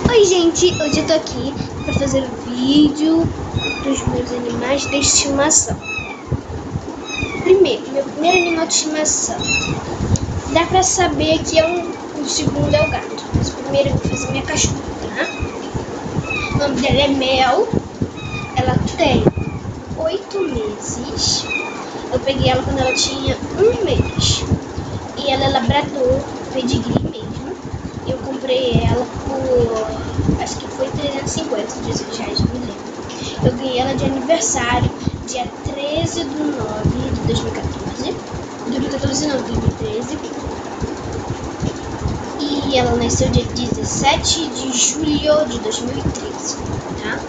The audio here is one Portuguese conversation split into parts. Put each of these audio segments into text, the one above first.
Oi gente, hoje eu tô aqui pra fazer um vídeo dos meus animais de estimação. Meu primeiro animal de estimação, dá pra saber que o segundo é o gato, mas primeiro eu vou fazer minha cachorra, tá? O nome dela é Mel, ela tem 8 meses, eu peguei ela quando ela tinha 1 mês, e ela é labrador, pedigree mesmo. Eu comprei ela por, acho que foi 350 reais, não me lembro. Eu ganhei ela de aniversário, dia 13 de 9 de 2014. 2014 não, 2013. E ela nasceu dia 17 de julho de 2013, tá?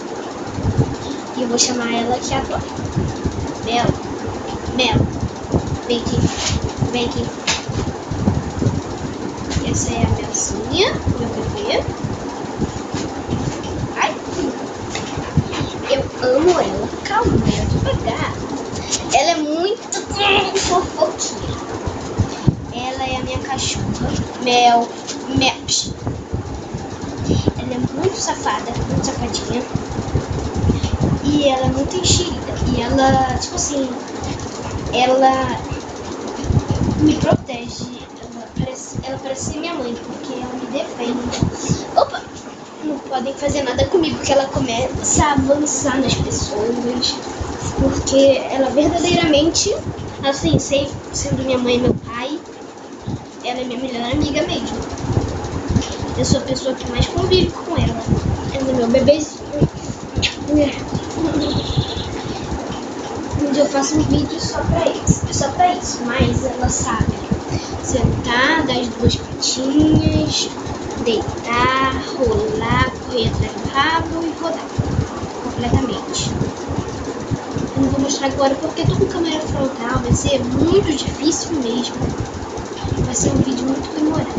E eu vou chamar ela aqui agora. Mel, vem aqui, vem aqui. Essa é a Melzinha, meu bebê. Ai, eu amo ela. Calma, devagar. Ela é muito fofoquinha. Ela é a minha cachorra, Mel. Ela é muito safada, muito safadinha. E ela é muito enxerida. E ela, tipo assim, ela me protege. Ela parece ser minha mãe, porque ela me defende. Opa! Não podem fazer nada comigo, porque ela começa a avançar nas pessoas. Porque ela verdadeiramente, assim, sendo minha mãe e meu pai, ela é minha melhor amiga mesmo. Eu sou a pessoa que mais convive com ela. Ela é meu bebezinho. Eu faço um vídeo só pra isso, mas ela sabe sentar, dar as duas patinhas, deitar, rolar, correr atrás do rabo e rodar completamente. Eu não vou mostrar agora porque eu tô com câmera frontal, vai ser muito difícil mesmo. Vai ser um vídeo muito demorado.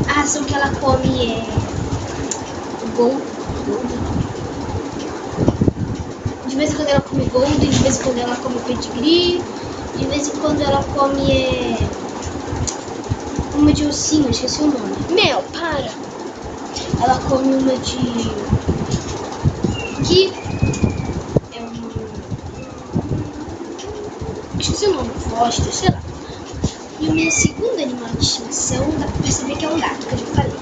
A ração que ela come é Golden. De vez em quando ela come Golden, de vez em quando ela come pedigree, de vez em quando ela come uma de ursinho, esqueci o nome. Mel, para! Ela come uma de... que é um... esqueci o nome, Foster, sei lá. E o meu segundo animal de estimação, dá pra perceber que é um gato, que eu já falei.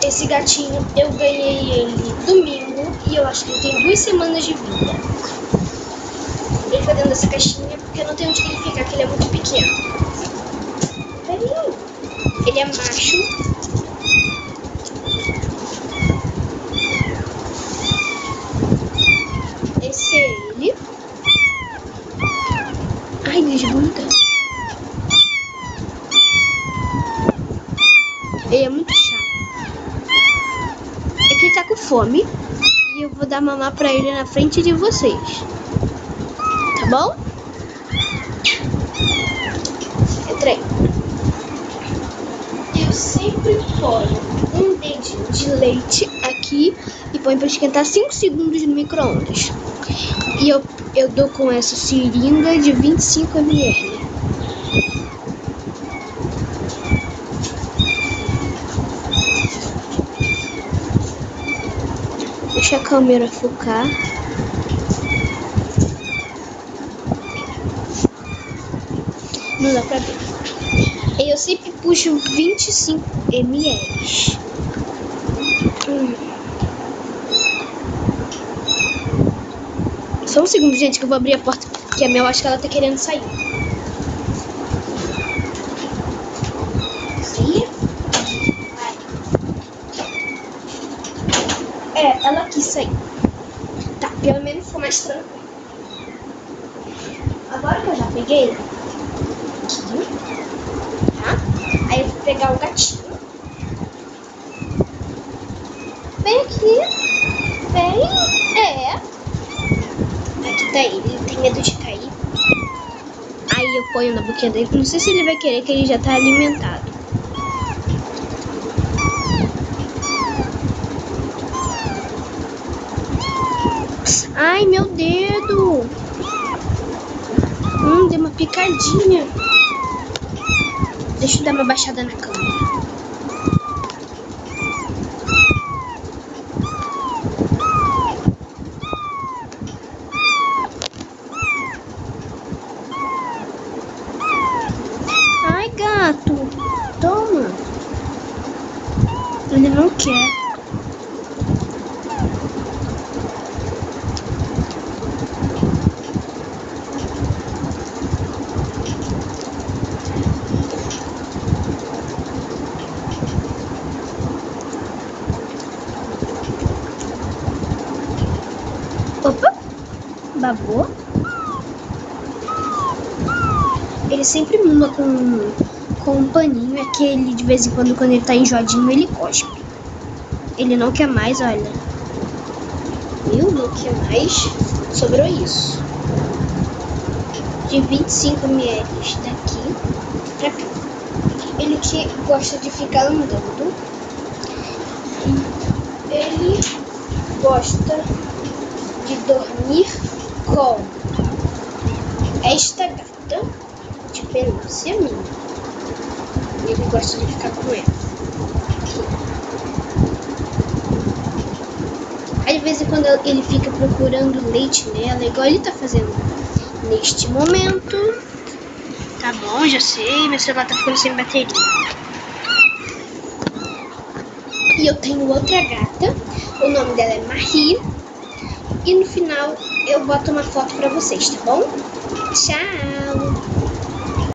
Esse gatinho, eu ganhei ele domingo e eu acho que ele tem 2 semanas de vida. Ele fica dentro dessa caixinha porque eu não tenho onde ele ficar, que ele é muito pequeno. Peraí. Ele é macho. Esse é ele. Ai, desgruda. Ele é muito chato. É que ele tá com fome. E eu vou dar mamar pra ele na frente de vocês. Tá bom? Entrei. Eu sempre ponho um dedinho de leite aqui e ponho pra esquentar 5 segundos no micro-ondas. E eu dou com essa seringa de 25 ml. Deixa a câmera focar. Não dá pra ver. Eu sempre puxo 25 ml. Só um segundo, gente, que eu vou abrir a porta, que a Mel, acho que ela tá querendo sair. Sair? Vai. Ela quis sair. Tá, pelo menos ficou mais tranquilo. Agora que eu já peguei aqui, tá? Aí eu vou pegar o gatinho. Vem aqui. Vem. Aqui tá ele tem medo de cair. Aí eu ponho na boquinha dele. Não sei se ele vai querer, que ele já tá alimentado. Ai, meu dedo. Deu uma picadinha. Deixa eu dar uma baixada na câmera. Opa, babou. Ele sempre mama com um paninho, é que ele de vez em quando ele tá enjoadinho, ele cospe. Ele não quer mais, olha. Viu? Não quer mais. Sobrou isso. De 25 ml daqui pra cá. Ele que gosta de ficar andando. Ele gosta de dormir com esta gata de pelúcia minha. Ele gosta de ficar com ela. Aí de vez em quando ele fica procurando leite nela, igual ele tá fazendo neste momento. Tá bom, já sei, meu celular tá ficando sem bateria. E eu tenho outra gata, o nome dela é Marie. E no final eu boto uma foto pra vocês, tá bom? Tchau!